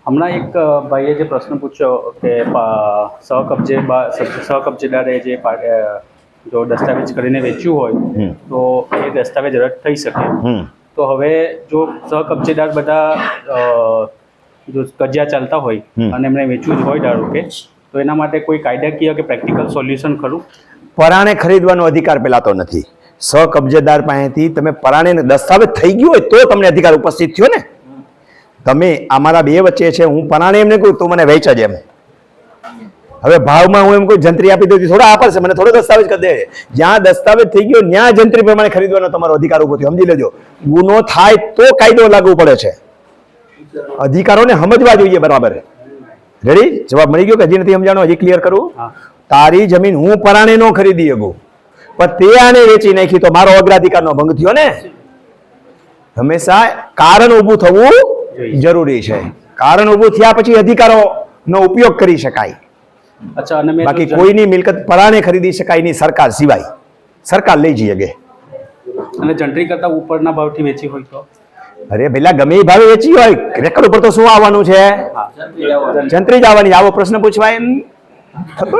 હમણાં એક ભાઈએ જે પ્રશ્ન પૂછ્યો કે સહકબજેદારે જે જો દસ્તાવેજ કરીને વેચ્યું હોય તો એ દસ્તાવેજ રદ થઈ શકે. તો હવે જો સહકબજેદાર બધા જો કજિયા ચાલતા હોય અને એમને વેચવું જ હોય ધારો કે, તો એના માટે કોઈ કાયદાકીય કે પ્રેક્ટિકલ સોલ્યુશન ખરું? પરાણે ખરીદવાનો અધિકાર પેલા તો નથી. સહકબજેદાર પાસેથી તમે પરાણે દસ્તાવેજ થઈ ગયો હોય તો તમને અધિકાર ઉપસ્થિત થયો ને. તમે અમારા બે વચ્ચે છે, હું પરાણે એમને કહું તું મને વેચ જ એમ. હવે ભાવમાં હું એમ કોઈ જંત્રી આપી દઉં થોડા આપશે, મને થોડો દસ્તાવેજ કરી દે. જ્યાં દસ્તાવેજ થઈ ગયો ત્યાં જંત્રી પ્રમાણે ખરીદવાનો તમારો અધિકાર ઉભો થયો. સમજી લેજો, ગુનો થાય તો કાયદો લાગુ પડે છે. અધિકારોને સમજવા જોઈએ બરાબર. રેડી? જવાબ મળી ગયો કે હજી નથી સમજાણો? હજી ક્લિયર કરું? તારી જમીન હું પરાણે નો ખરીદી શકું, પણ તે આને વેચી નાખી તો મારો અગ્રાધિકારનો ભંગ થયો ને. હંમેશા કારણ ઊભું થવું જરૂરી છે. કારણ ઊભું થયા પછી અધિકારોનો ઉપયોગ કરી શકાય. અચ્છા, અને બાકી કોઈની મિલકત પરાણે ખરીદી શકાય નહીં સરકાર સિવાય. સરકાર લઈ જઈએ ગે. અને જંત્રી કરતા ઉપરના ભાવથી વેચી હોય તો? અરે પેલા ગમે એ ભાવે વેચી હોય, રેકર્ડ ઉપર તો શું આવવાનું છે? જંત્રી જ આવવાની. આવો પ્રશ્ન પૂછવાય એમ થતો